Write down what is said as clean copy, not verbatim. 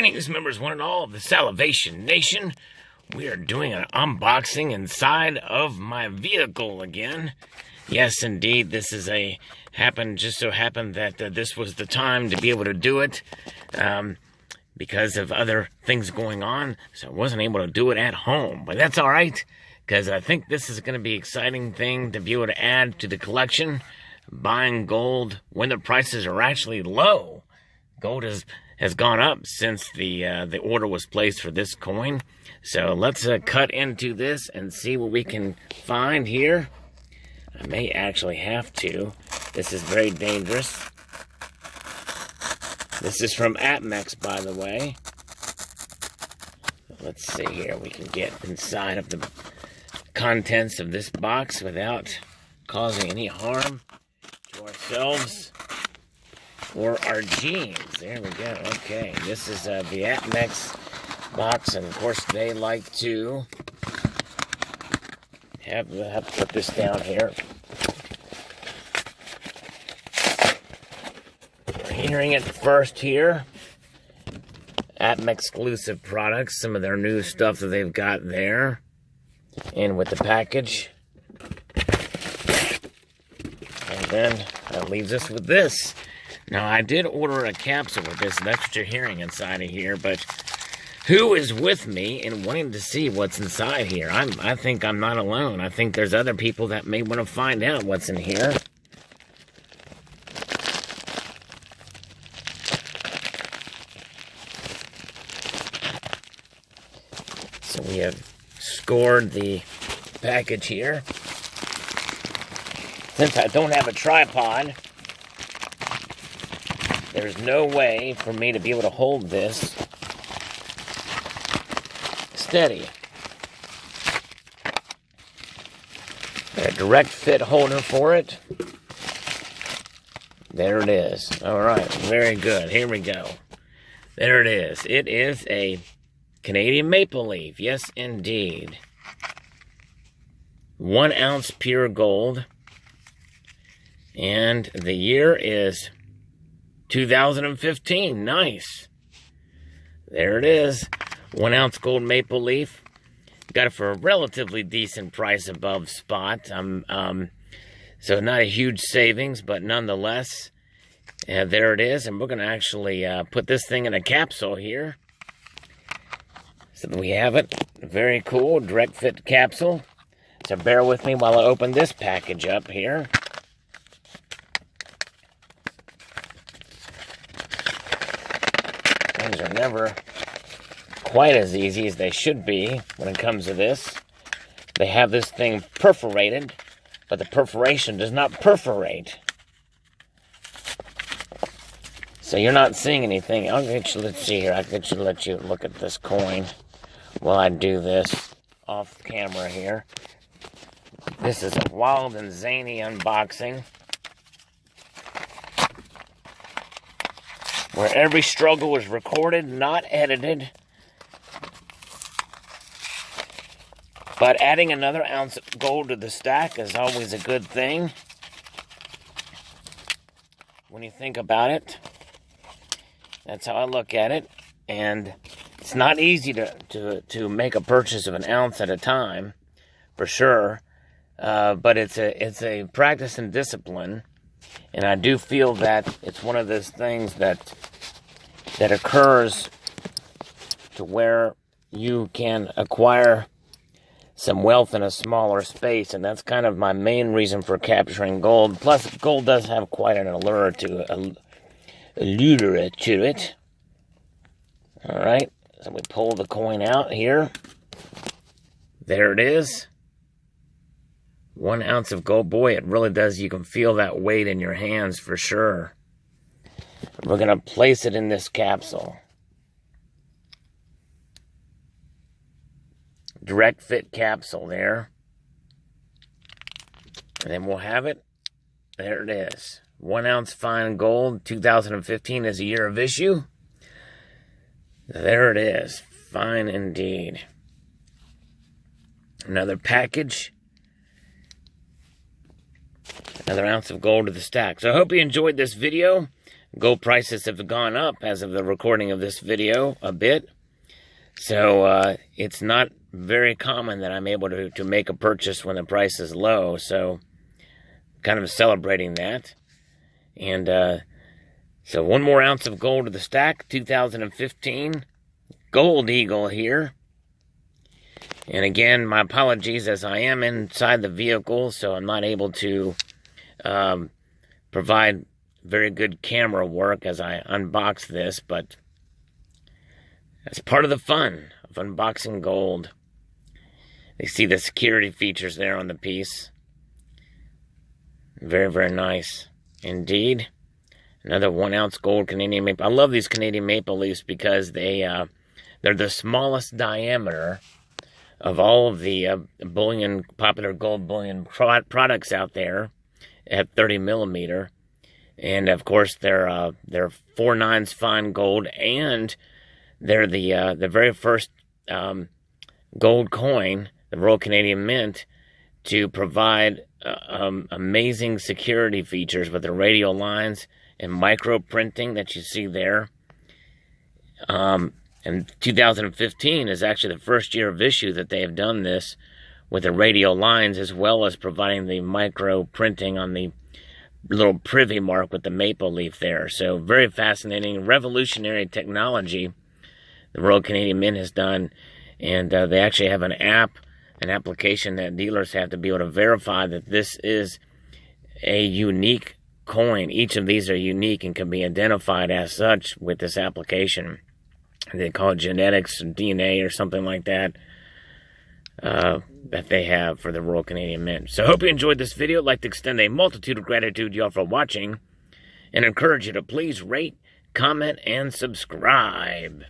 Greetings, members one and all of the Salivation Nation. We are doing an unboxing inside of my vehicle again. Yes, indeed, this is just so happened that this was the time to be able to do it because of other things going on, so I wasn't able to do it at home. But that's all right, because I think this is going to be an exciting thing to be able to add to the collection. Buying gold when the prices are actually low. Gold has gone up since the order was placed for this coin. So let's cut into this and see what we can find here. I may actually have to. This is very dangerous. This is from AppMex, by the way. Let's see here. We can get inside of the contents of this box without causing any harm to ourselves or our genes. There we go. Okay, this is the AppMex box, and of course they like to have to put this down here. We're hearing it first here. AppMex exclusive products, some of their new stuff that they've got there, and with the package. And then that leaves us with this. Now, I did order a capsule with this, and that's what you're hearing inside of here, but who is with me in wanting to see what's inside here? I think I'm not alone. I think there's other people that may want to find out what's in here. So we have scored the package here. Since I don't have a tripod, there's no way for me to be able to hold this steady. Got a direct fit holder for it. There it is. Alright, very good. Here we go. There it is. It is a Canadian maple leaf. Yes, indeed. 1 ounce pure gold. And the year is 2015. Nice. There it is. 1 ounce gold maple leaf. Got it for a relatively decent price above spot. So not a huge savings, but nonetheless, there it is. And we're going to actually put this thing in a capsule here. So that we have it. Very cool. Direct fit capsule. So bear with me while I open this package up here. Things are never quite as easy as they should be when it comes to this. They have this thing perforated, but the perforation does not perforate. So you're not seeing anything. Let's see here. I should let you look at this coin while I do this off camera here. This is a wild and zany unboxing, where every struggle was recorded, not edited. But adding another ounce of gold to the stack is always a good thing when you think about it. That's how I look at it. And it's not easy to make a purchase of an ounce at a time, for sure. But it's a practice and discipline. And I do feel that it's one of those things that occurs to where you can acquire some wealth in a smaller space, and that's kind of my main reason for capturing gold. Plus, gold does have quite an allure to it. All right, so we pull the coin out here. There it is. 1 ounce of gold. Boy, it really does. You can feel that weight in your hands for sure. We're going to place it in this capsule. Direct fit capsule there. And then we'll have it. There it is. 1 ounce fine gold. 2015 is a year of issue. There it is. Fine indeed. Another package. Another ounce of gold to the stack. So I hope you enjoyed this video. gold prices have gone up as of the recording of this video a bit. So it's not very common that I'm able to make a purchase when the price is low. So kind of celebrating that. And so 1 more ounce of gold to the stack, 2015 Gold Eagle here. And again, my apologies, as I am inside the vehicle, so I'm not able to provide very good camera work as I unbox this, but that's part of the fun of unboxing gold. You see the security features there on the piece. Very, very nice indeed. Another 1 ounce gold Canadian maple. I love these Canadian maple leafs because they're the smallest diameter of all of the popular gold bullion products out there at 30 millimeter. And of course, they're 4/9 fine gold, and they're the very first gold coin, the Royal Canadian Mint, to provide amazing security features with the radial lines and micro printing that you see there. And 2015 is actually the first year of issue that they have done this with the radial lines, as well as providing the micro printing on the little privy mark with the maple leaf there. So very fascinating, revolutionary technology the Royal Canadian Mint has done. And they actually have an application that dealers have to be able to verify that this is a unique coin. Each of these are unique and can be identified as such with this application. They call it genetics, DNA, or something like that, that they have for the Royal Canadian Mint. So I hope you enjoyed this video. I'd like to extend a multitude of gratitude to y'all for watching, and encourage you to please rate, comment, and subscribe.